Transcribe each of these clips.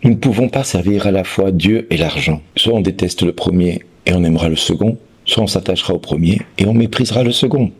Nous ne pouvons pas servir à la fois Dieu et l'argent. Soit on déteste le premier et on aimera le second, soit on s'attachera au premier et on méprisera le second.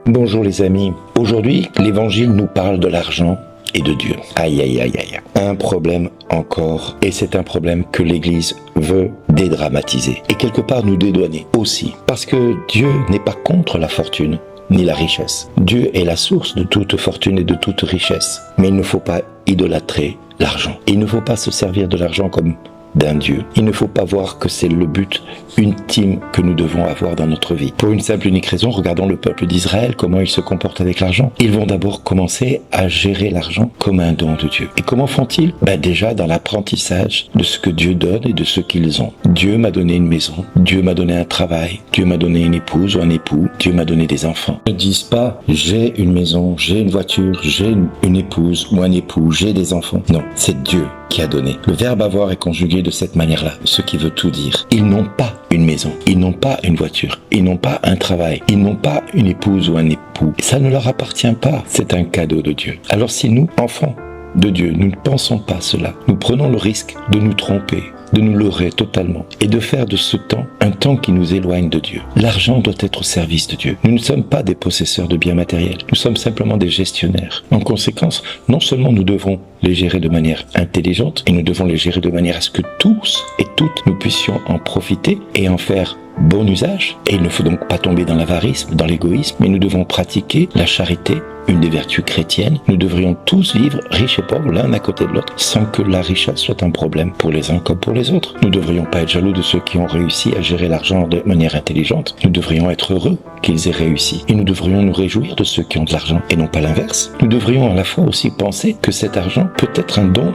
Bonjour les amis, aujourd'hui l'évangile nous parle de l'argent et de Dieu. Aïe aïe aïe aïe, un problème encore, et c'est un problème que l'Église veut dédramatiser et quelque part nous dédouaner aussi, parce que Dieu n'est pas contre la fortune ni la richesse. Dieu est la source de toute fortune et de toute richesse, mais il ne faut pas idolâtrer l'argent. Il ne faut pas se servir de l'argent comme d'un Dieu. Il ne faut pas voir que c'est le but ultime que nous devons avoir dans notre vie. Pour une simple unique raison, regardons le peuple d'Israël, comment il se comporte avec l'argent. Ils vont d'abord commencer à gérer l'argent comme un don de Dieu. Et comment font-ils? Déjà dans l'apprentissage de ce que Dieu donne et de ce qu'ils ont. Dieu m'a donné une maison, Dieu m'a donné un travail, Dieu m'a donné une épouse ou un époux, Dieu m'a donné des enfants. Ne disent pas j'ai une maison, j'ai une voiture, j'ai une épouse ou un époux, j'ai des enfants. Non, c'est Dieu qui a donné. Le verbe avoir est conjugué de cette manière-là, ce qui veut tout dire. Ils n'ont pas une maison, ils n'ont pas une voiture, ils n'ont pas un travail, ils n'ont pas une épouse ou un époux. Ça ne leur appartient pas, c'est un cadeau de Dieu. Alors si nous, enfants de Dieu, nous ne pensons pas cela, nous prenons le risque de nous tromper, de nous leurrer totalement et de faire de ce temps un temps qui nous éloigne de Dieu. L'argent doit être au service de Dieu. Nous ne sommes pas des possesseurs de biens matériels, nous sommes simplement des gestionnaires. En conséquence, non seulement nous devons les gérer de manière intelligente, et nous devons les gérer de manière à ce que tous et toutes nous puissions en profiter et en faire bon usage. Et il ne faut donc pas tomber dans l'avarisme, dans l'égoïsme, mais nous devons pratiquer la charité, une des vertus chrétiennes. Nous devrions tous vivre riches et pauvres l'un à côté de l'autre, sans que la richesse soit un problème pour les uns comme pour les autres. Nous ne devrions pas être jaloux de ceux qui ont réussi à gérer l'argent de manière intelligente. Nous devrions être heureux qu'ils aient réussi. Et nous devrions nous réjouir de ceux qui ont de l'argent et non pas l'inverse. Nous devrions à la fois aussi penser que cet argent peut être un don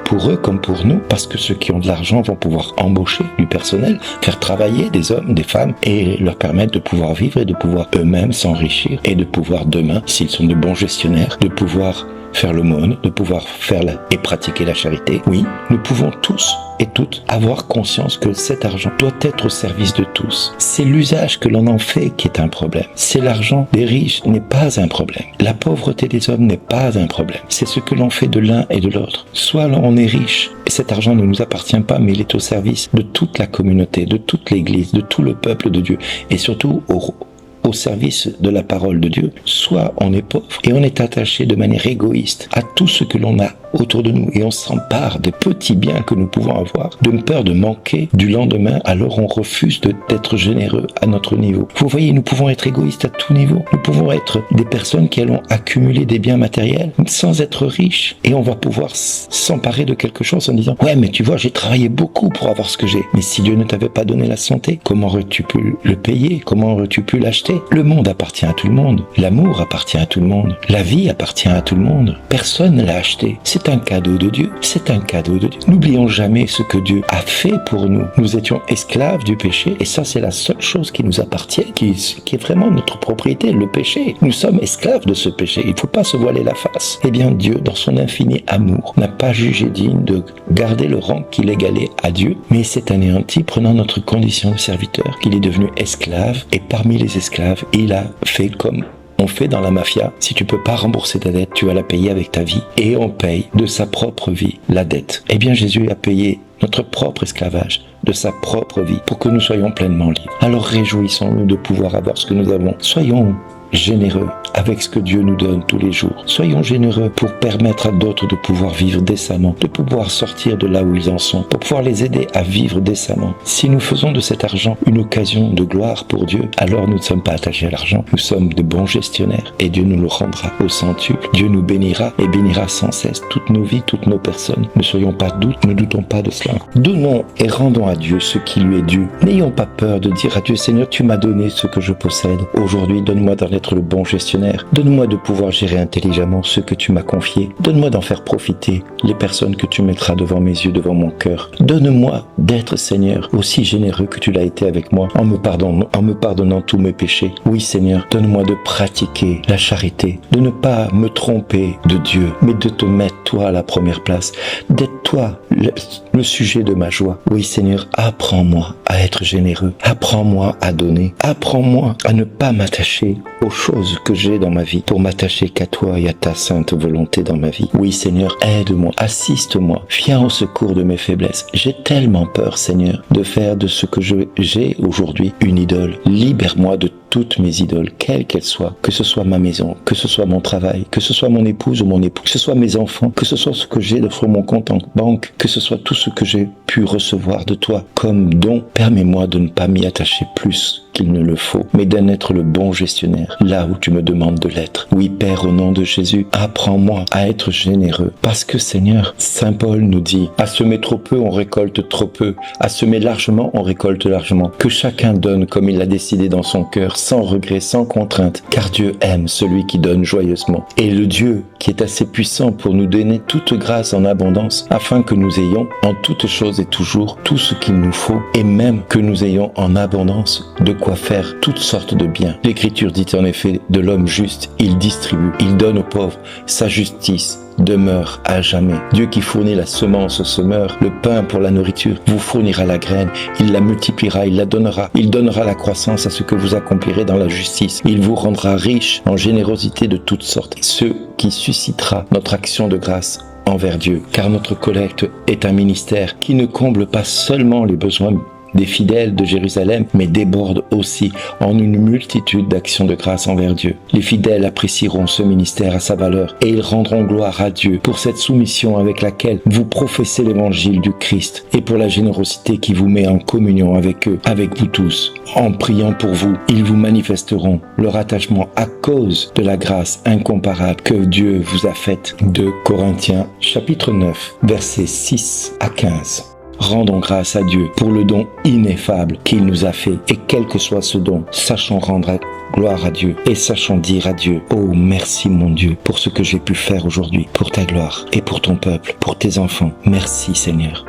pour eux comme pour nous, parce que ceux qui ont de l'argent vont pouvoir embaucher du personnel, faire travailler des hommes, des femmes, et leur permettre de pouvoir vivre et de pouvoir eux-mêmes s'enrichir, et de pouvoir demain, s'ils sont de bons gestionnaires, de pouvoir faire l'aumône, de pouvoir faire et pratiquer la charité. Oui, nous pouvons tous et toutes avoir conscience que cet argent doit être au service de tous. C'est l'usage que l'on en fait qui est un problème. C'est l'argent des riches n'est pas un problème. La pauvreté des hommes n'est pas un problème. C'est ce que l'on fait de l'un et de l'autre. Soit on est riche et cet argent ne nous appartient pas, mais il est au service de toute la communauté, de toute l'Église, de tout le peuple de Dieu et surtout au service de la parole de Dieu. Soit on est pauvre et on est attaché de manière égoïste à tout ce que l'on a autour de nous et on s'empare des petits biens que nous pouvons avoir, de peur de manquer du lendemain, alors on refuse d'être généreux à notre niveau. Vous voyez, nous pouvons être égoïstes à tout niveau. Nous pouvons être des personnes qui allons accumuler des biens matériels sans être riches et on va pouvoir s'emparer de quelque chose en disant ouais mais tu vois j'ai travaillé beaucoup pour avoir ce que j'ai. Mais si Dieu ne t'avait pas donné la santé, comment aurais-tu pu le payer? Comment aurais-tu pu l'acheter? Le monde appartient à tout le monde. L'amour appartient à tout le monde. La vie appartient à tout le monde. Personne ne l'a acheté. C'est un cadeau de Dieu. C'est un cadeau de Dieu. N'oublions jamais ce que Dieu a fait pour nous. Nous étions esclaves du péché et ça c'est la seule chose qui nous appartient, qui est vraiment notre propriété, le péché. Nous sommes esclaves de ce péché. Il ne faut pas se voiler la face. Eh bien Dieu, dans son infini amour, n'a pas jugé digne de garder le rang qu'il égalait à Dieu, mais s'est anéanti prenant notre condition de serviteur. Il est devenu esclave et parmi les esclaves, il a fait comme on fait dans la mafia. Si tu peux pas rembourser ta dette, tu vas la payer avec ta vie. Et on paye de sa propre vie la dette. Eh bien, Jésus a payé notre propre esclavage de sa propre vie pour que nous soyons pleinement libres. Alors réjouissons-nous de pouvoir avoir ce que nous avons. Soyons généreux avec ce que Dieu nous donne tous les jours. Soyons généreux pour permettre à d'autres de pouvoir vivre décemment, de pouvoir sortir de là où ils en sont, pour pouvoir les aider à vivre décemment. Si nous faisons de cet argent une occasion de gloire pour Dieu, alors nous ne sommes pas attachés à l'argent. Nous sommes de bons gestionnaires et Dieu nous le rendra au centuple. Dieu nous bénira et bénira sans cesse toutes nos vies, toutes nos personnes. Ne doutons pas de cela. Donnons et rendons à Dieu ce qui lui est dû. N'ayons pas peur de dire à Dieu, Seigneur, tu m'as donné ce que je possède. Aujourd'hui, donne-moi d'en être le bon gestionnaire gestionnaire. Donne-moi de pouvoir gérer intelligemment ce que tu m'as confié. Donne-moi d'en faire profiter les personnes que tu mettras devant mes yeux, devant mon cœur. Donne-moi d'être, Seigneur, aussi généreux que tu l'as été avec moi, en me pardonnant tous mes péchés. Oui, Seigneur, donne-moi de pratiquer la charité, de ne pas me tromper de Dieu, mais de te mettre toi à la première place, d'être toi le sujet de ma joie. Oui, Seigneur, apprends-moi à être généreux, apprends-moi à donner, apprends-moi à ne pas m'attacher aux choses que j'ai dans ma vie, pour m'attacher qu'à toi et à ta sainte volonté dans ma vie. Oui, Seigneur, aide-moi, assiste-moi, viens au secours de mes faiblesses. J'ai tellement peur, Seigneur, de faire de ce que j'ai aujourd'hui une idole. Libère-moi de toutes mes idoles, quelles qu'elles soient, que ce soit ma maison, que ce soit mon travail, que ce soit mon épouse ou mon époux, que ce soit mes enfants, que ce soit ce que j'ai sur mon compte en banque, que ce soit tout ce que j'ai pu recevoir de toi comme don. Permets-moi de ne pas m'y attacher plus qu'il ne le faut, mais d'en être le bon gestionnaire, là où tu me demandes de l'être. Oui, Père, au nom de Jésus, apprends-moi à être généreux, parce que, Seigneur, Saint Paul nous dit, à semer trop peu, on récolte trop peu, à semer largement, on récolte largement. Que chacun donne comme il l'a décidé dans son cœur, sans regret, sans contrainte, car Dieu aime celui qui donne joyeusement. Et le Dieu qui est assez puissant pour nous donner toute grâce en abondance, afin que nous ayons en toutes choses et toujours tout ce qu'il nous faut, et même que nous ayons en abondance de quoi faire toutes sortes de biens. L'Écriture dit en effet de l'homme juste, il distribue, il donne aux pauvres, sa justice demeure à jamais. Dieu qui fournit la semence au semeur, le pain pour la nourriture, vous fournira la graine, il la multipliera, il la donnera, il donnera la croissance à ce que vous accomplirez dans la justice, il vous rendra riche en générosité de toutes sortes, ce qui suscitera notre action de grâce envers Dieu, car notre collecte est un ministère qui ne comble pas seulement les besoins des fidèles de Jérusalem, mais déborde aussi en une multitude d'actions de grâce envers Dieu. Les fidèles apprécieront ce ministère à sa valeur et ils rendront gloire à Dieu pour cette soumission avec laquelle vous professez l'évangile du Christ et pour la générosité qui vous met en communion avec eux, avec vous tous. En priant pour vous, ils vous manifesteront leur attachement à cause de la grâce incomparable que Dieu vous a faite. 2 Corinthiens chapitre 9, versets 6 à 15. Rendons grâce à Dieu pour le don ineffable qu'il nous a fait et quel que soit ce don, sachons rendre gloire à Dieu et sachons dire à Dieu: oh merci mon Dieu pour ce que j'ai pu faire aujourd'hui, pour ta gloire et pour ton peuple, pour tes enfants. Merci Seigneur.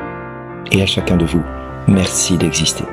Et à chacun de vous, merci d'exister.